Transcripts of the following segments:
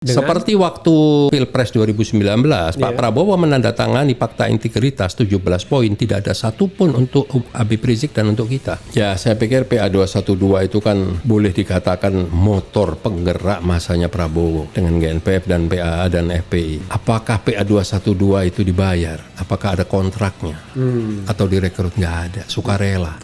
Seperti waktu Pilpres 2019, Pak Prabowo menandatangani Fakta Integritas 17 poin, tidak ada satupun untuk Habib Rizik dan untuk kita. Ya, saya pikir PA212 itu kan boleh dikatakan motor penggerak masanya Prabowo dengan GNPF dan PAA dan FPI. Apakah PA212 itu dibayar? Apakah ada kontraknya? Atau direkrut? Nggak ada, sukarela.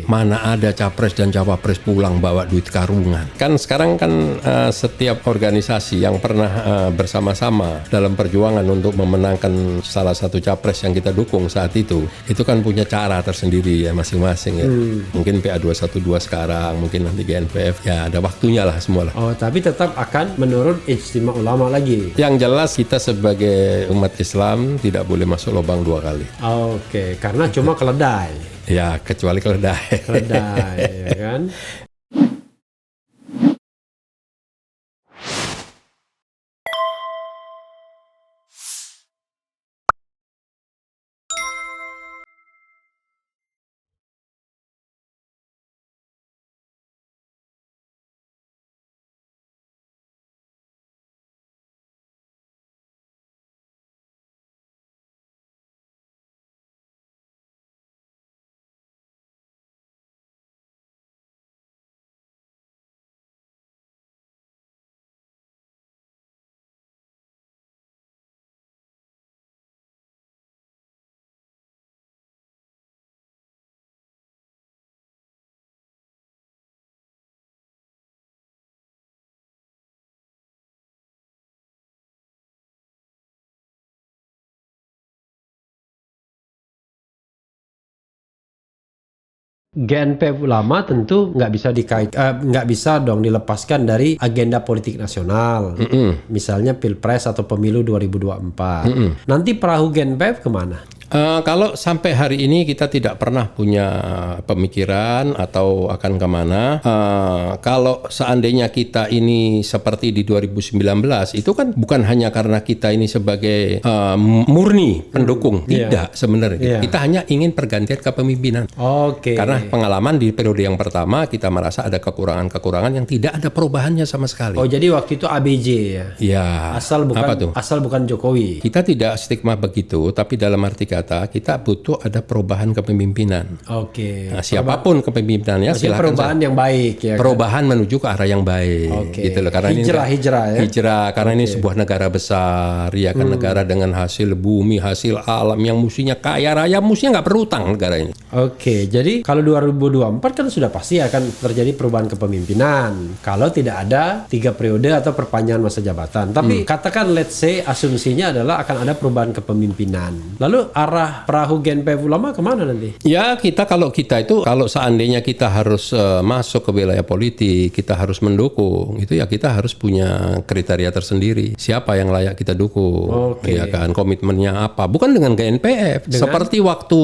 Mana ada capres dan cawapres pulang bawa duit karungan. Kan sekarang kan setiap organisasi yang pernah bersama-sama dalam perjuangan untuk memenangkan salah satu capres yang kita dukung saat itu kan punya cara tersendiri ya masing-masing ya. Mungkin PA212 sekarang, mungkin nanti GNPF, ya ada waktunya lah semua lah. Oh, tapi tetap akan menurut ijtima ulama lagi. Yang jelas kita sebagai umat Islam tidak boleh masuk lubang dua kali. Karena cuma keledai. Ya, kecuali keledai. Keledai, ya kan? GNPF ulama tentu nggak bisa dong dilepaskan dari agenda politik nasional. Misalnya Pilpres atau Pemilu 2024. Nanti perahu GNPF kemana? Kalau sampai hari ini kita tidak pernah punya pemikiran atau akan kemana. Kalau seandainya kita ini seperti di 2019, itu kan bukan hanya karena kita ini sebagai murni pendukung, tidak sebenarnya. Kita hanya ingin pergantian kepemimpinan. Karena pengalaman di periode yang pertama kita merasa ada kekurangan-kekurangan yang tidak ada perubahannya sama sekali. Oh, jadi waktu itu ABJ ya? Ya. Asal bukan Jokowi. Kita tidak stigma begitu, tapi dalam arti kata kita butuh ada perubahan kepemimpinan. Nah, siapapun kepemimpinannya silakan. Perubahan yang baik ya. Perubahan menuju ke arah yang baik. Gitu loh. Karena hijrah karena ini sebuah negara besar, ya kan, negara dengan hasil bumi, hasil alam yang mestinya kaya raya, mestinya nggak berutang negara ini. Jadi kalau 2024 kan sudah pasti akan terjadi perubahan kepemimpinan. Kalau tidak ada 3 periode atau perpanjangan masa jabatan. Tapi katakan let's say asumsinya adalah akan ada perubahan kepemimpinan. Lalu arah perahu GNPF ulama kemana nanti? Ya, kalau seandainya kita harus masuk ke wilayah politik, kita harus mendukung, itu ya kita harus punya kriteria tersendiri. Siapa yang layak kita dukung? Ya kan, komitmennya apa? Bukan dengan GNPF. Seperti waktu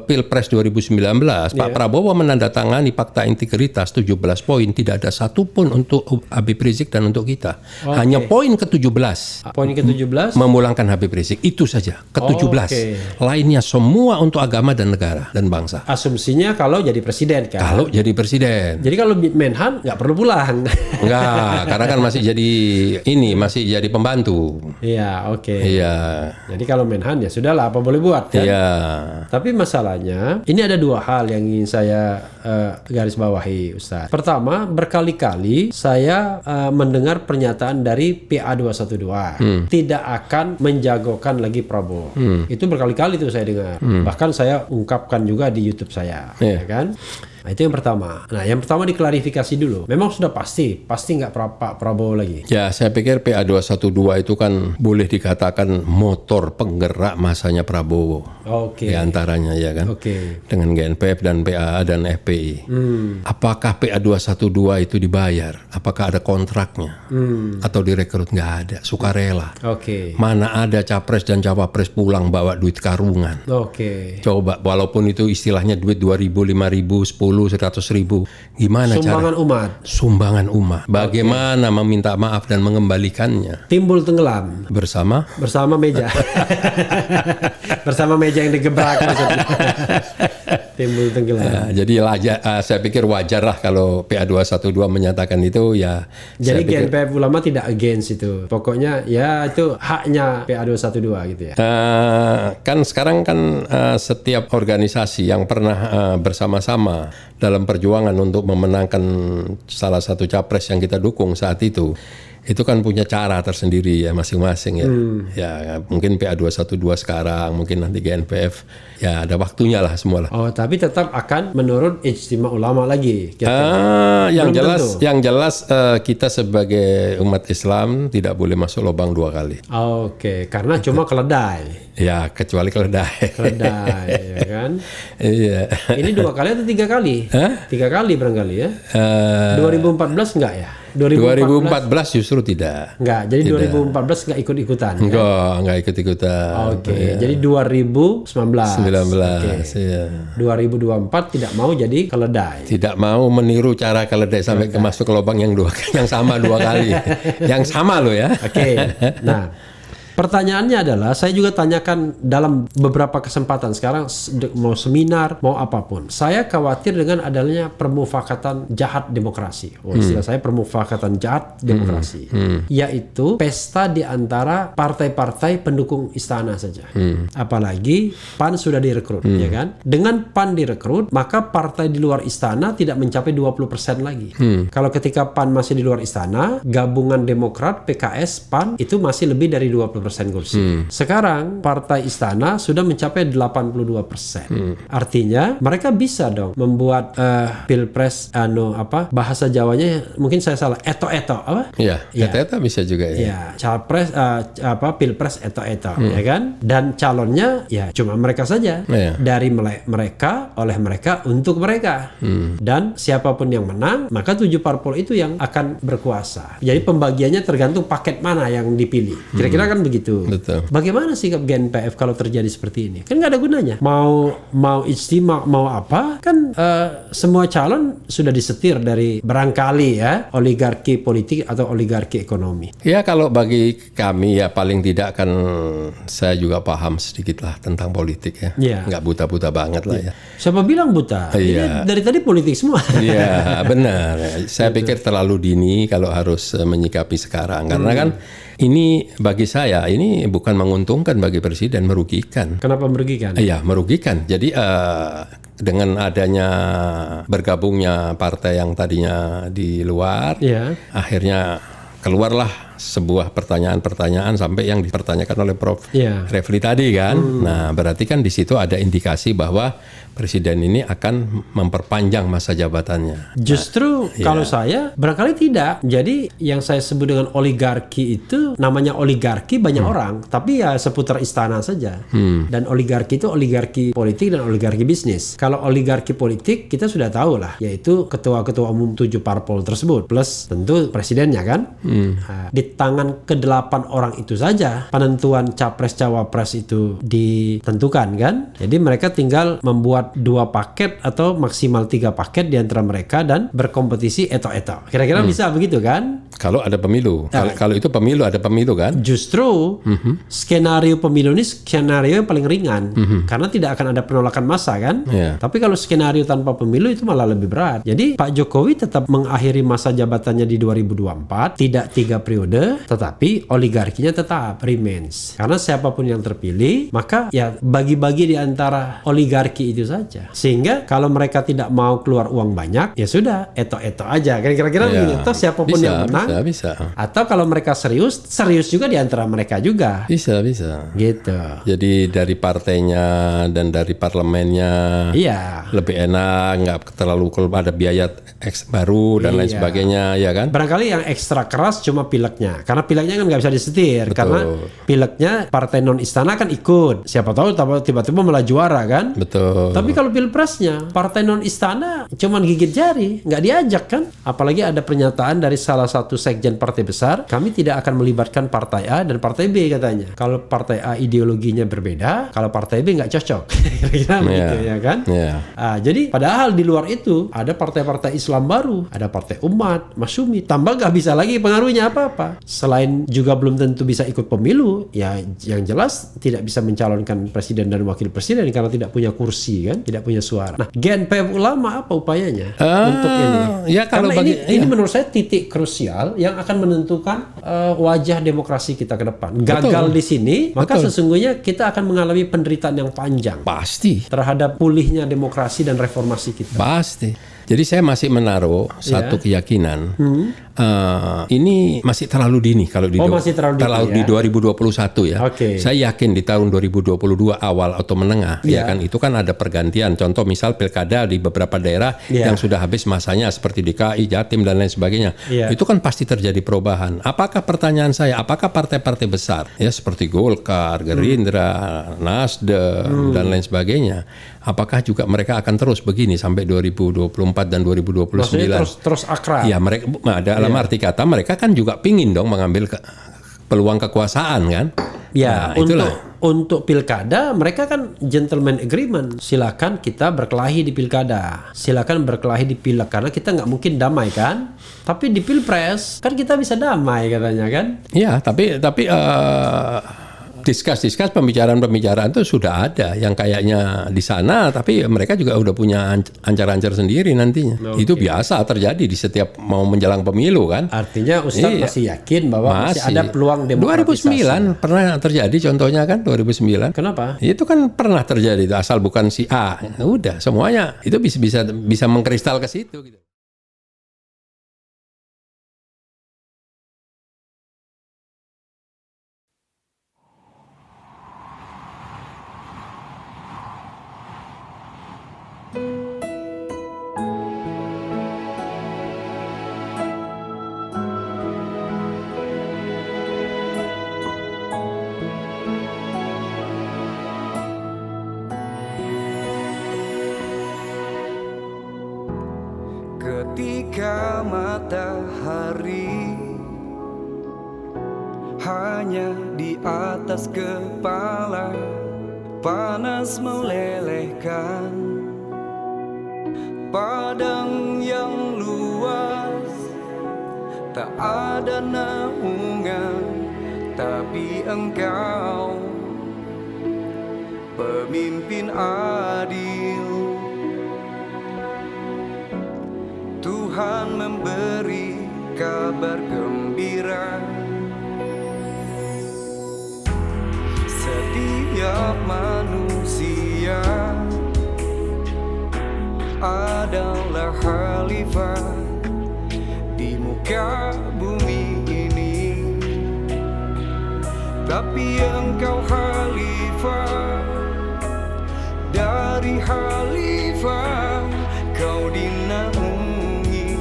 Pilpres 2019, Pak Prabowo menandatangani Fakta Integritas 17 poin, tidak ada satupun untuk Habib Rizik dan untuk kita. Hanya poin ke-17. Poin ke-17? Memulangkan Habib Rizik, itu saja. Ke-17. Lainnya semua untuk agama dan negara dan bangsa. Asumsinya kalau jadi presiden kan? Kalau jadi presiden. Jadi kalau Menhan nggak perlu pulang? Enggak, karena kan masih jadi pembantu. Iya, Iya. Jadi kalau Menhan ya sudahlah, apa boleh buat kan? Iya. Tapi masalahnya, ini ada 2 hal yang ingin saya garis bawahi, Ustaz. Pertama, berkali-kali saya mendengar pernyataan dari PA212 tidak akan menjagokan lagi Prabowo. Itu berkali-kali tuh saya dengar. Bahkan saya ungkapkan juga di YouTube saya, ya kan? Nah, itu yang pertama. Nah, yang pertama diklarifikasi dulu. Memang sudah pasti nggak Pak Prabowo lagi. Ya, saya pikir PA212 itu kan boleh dikatakan motor penggerak masanya Prabowo. Di antaranya ya kan. Dengan GNPF dan PAA dan FPI. Apakah PA212 itu dibayar? Apakah ada kontraknya? Atau direkrut? Nggak ada, sukarela. Mana ada capres dan cawapres pulang bawa duit karungan. Coba, walaupun itu istilahnya duit 2.000, 5.000, 10, 100.000. Gimana sumbangan cara? Sumbangan umat. Bagaimana meminta maaf dan mengembalikannya? Timbul tenggelam. Bersama meja. Bersama meja yang digebrak maksudnya. Timbul tenggelam. Jadi saya pikir wajar lah kalau PA212 menyatakan itu ya. Jadi GNPF Ulama tidak against itu. Pokoknya ya itu haknya PA212 gitu ya. Kan sekarang kan setiap organisasi yang pernah bersama-sama dalam perjuangan untuk memenangkan salah satu capres yang kita dukung saat itu kan punya cara tersendiri ya masing-masing ya. Ya mungkin PA212 sekarang, mungkin nanti GNPF ya ada waktunya lah semua lah. Oh, tapi tetap akan menurut ijtima ulama lagi. Yang jelas kita sebagai umat Islam tidak boleh masuk lubang 2 kali. Oke, karena cuma keledai. Ya, kecuali keledai. Keledai, ya kan? Iya. Ini 2 kali atau 3 kali? 3 kali barangkali ya. 2014 enggak ya? 2014 justru tidak. Enggak, jadi tidak. 2014 enggak ikut-ikutan. Enggak ikut-ikutan. Oke, ya. Jadi 2019. Okay. Ya. 2024 tidak mau jadi keledai. Tidak mau meniru cara keledai sampai masuk ke lubang yang sama 2 kali. Yang sama loh ya. Oke. Nah, pertanyaannya adalah, saya juga tanyakan dalam beberapa kesempatan sekarang, mau seminar, mau apapun. Saya khawatir dengan adanya permufakatan jahat demokrasi. Istilah saya permufakatan jahat demokrasi. Yaitu pesta di antara partai-partai pendukung istana saja. Apalagi PAN sudah direkrut, ya kan? Dengan PAN direkrut, maka partai di luar istana tidak mencapai 20% lagi. Kalau ketika PAN masih di luar istana, gabungan Demokrat, PKS, PAN itu masih lebih dari 20% kursi. Sekarang partai istana sudah mencapai 82%. Artinya mereka bisa dong membuat pilpres bahasa Jawanya mungkin saya salah, eto-eto apa? Iya, eto-eto bisa juga ya. Ya, capres pilpres eto-eto ya kan? Dan calonnya ya cuma mereka saja. Dari mereka, oleh mereka, untuk mereka. Dan siapapun yang menang, maka 7 parpol itu yang akan berkuasa. Jadi pembagiannya tergantung paket mana yang dipilih. Kira-kira kan begitu. Betul. Bagaimana sikap GNPF kalau terjadi seperti ini? Kan nggak ada gunanya. Mau ijtima, mau apa? Kan semua calon sudah disetir dari barangkali ya oligarki politik atau oligarki ekonomi. Ya kalau bagi kami ya paling tidak kan saya juga paham sedikit lah tentang politik ya. Nggak buta-buta banget lah ya. Siapa bilang buta? Ini dari tadi politik semua. Iya benar. Saya pikir terlalu dini kalau harus menyikapi sekarang karena kan ini bagi saya ini bukan menguntungkan bagi presiden, merugikan. Kenapa merugikan? Iya, merugikan. Jadi dengan adanya bergabungnya partai yang tadinya di luar, akhirnya keluarlah sebuah pertanyaan-pertanyaan sampai yang dipertanyakan oleh Prof. Refli tadi kan. Nah, berarti kan di situ ada indikasi bahwa presiden ini akan memperpanjang masa jabatannya. Justru kalau saya barangkali tidak. Jadi yang saya sebut dengan oligarki itu namanya oligarki banyak orang, tapi ya seputar istana saja. Dan oligarki itu oligarki politik dan oligarki bisnis. Kalau oligarki politik kita sudah tahu lah, yaitu ketua-ketua umum 7 parpol tersebut plus tentu presidennya kan. Nah, di tangan ke-8 orang itu saja penentuan capres cawapres itu ditentukan kan. Jadi mereka tinggal membuat 2 paket atau maksimal 3 paket di antara mereka dan berkompetisi eto-eto. Kira-kira bisa begitu kan? Kalau ada pemilu. Kalau itu pemilu ada pemilu kan? Justru skenario pemilu ini skenario yang paling ringan karena tidak akan ada penolakan massa kan? Tapi kalau skenario tanpa pemilu itu malah lebih berat. Jadi Pak Jokowi tetap mengakhiri masa jabatannya di 2024, tidak 3 periode, tetapi oligarkinya tetap remains. Karena siapapun yang terpilih, maka ya bagi-bagi di antara oligarki itu saja. Sehingga kalau mereka tidak mau keluar uang banyak, ya sudah, eto-eto aja. Kira-kira begitu. Atau siapapun yang menang. Bisa. Atau kalau mereka serius juga di antara mereka juga. Bisa. Gitu. Jadi dari partainya dan dari parlemennya lebih enak, nggak terlalu ada biaya baru dan lain sebagainya, ya kan? Barangkali yang ekstra keras cuma pileknya. Karena pileknya kan nggak bisa disetir. Betul. Karena pileknya partai non istana kan ikut. Siapa tahu tiba-tiba malah juara kan? Betul. Tapi kalau pilpresnya partai non istana cuman gigit jari, nggak diajak kan? Apalagi ada pernyataan dari salah satu sekjen partai besar, kami tidak akan melibatkan partai A dan partai B katanya. Kalau partai A ideologinya berbeda, kalau partai B nggak cocok. Kira-kira begitu ya kan? Jadi padahal di luar itu ada partai-partai Islam baru, ada partai Umat, Masyumi, tambah nggak bisa lagi pengaruhnya apa-apa. selain juga belum tentu bisa ikut pemilu, ya yang jelas tidak bisa mencalonkan presiden dan wakil presiden karena tidak punya kursi kan, tidak punya suara. Nah, GNPF Ulama apa upayanya untuk ini? Ya kalau Karena ini iya. menurut saya titik krusial yang akan menentukan wajah demokrasi kita ke depan. Gagal di sini, maka sesungguhnya kita akan mengalami penderitaan yang panjang Pasti. terhadap pulihnya demokrasi dan reformasi kita. Pasti. Jadi saya masih menaruh satu keyakinan. Ini masih terlalu dini kalau masih terlalu dini, di 2021 ya. Oke. Saya yakin di tahun 2022 awal atau menengah ya kan itu kan ada pergantian. Contoh misal pilkada di beberapa daerah yang sudah habis masanya seperti DKI, Jatim dan lain sebagainya. Itu kan pasti terjadi perubahan. Apakah pertanyaan saya, apakah partai-partai besar ya seperti Golkar, Gerindra, Nasdem dan lain sebagainya, apakah juga mereka akan terus begini sampai 2024 dan 2029? Maksudnya terus akrab. Ya mereka dalam arti kata mereka kan juga pingin dong mengambil peluang kekuasaan kan. Ya, itulah. untuk pilkada mereka kan gentleman agreement. Silakan kita berkelahi di pilkada. Silakan berkelahi di pileg karena kita nggak mungkin damai kan. Tapi di pilpres kan kita bisa damai katanya kan. Ya, tapi diskus pembicaraan itu sudah ada yang kayaknya di sana, tapi mereka juga udah punya ancar-ancar sendiri nantinya. Itu biasa terjadi di setiap mau menjelang pemilu kan. Artinya Ustadz masih yakin bahwa masih ada peluang demokratisasi. 2009 pernah terjadi contohnya kan 2009. Kenapa? Itu kan pernah terjadi asal bukan si A. Udah semuanya itu bisa mengkristal ke situ gitu. Ketika matahari hanya di atas kepala, panas melelehkan padang yang luas, tak ada naungan, tapi Engkau pemimpin adil. Tuhan memberi kabar gembira. Setiap manusia adalah khalifah di muka bumi ini, tapi Engkau khalifah dari khalifah. Kau dinaungi,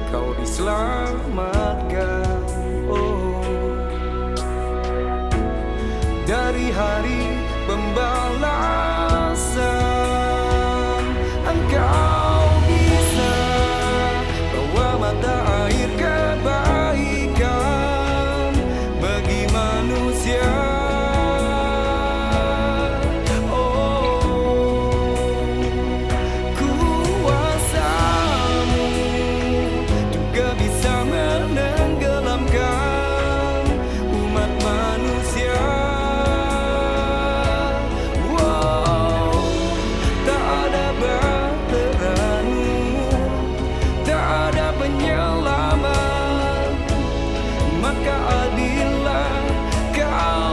kau diselamatkan, oh, dari hari pembalasan. Engkau bisa bawa mata air kebaikan bagi manusia. Maka adillah Kau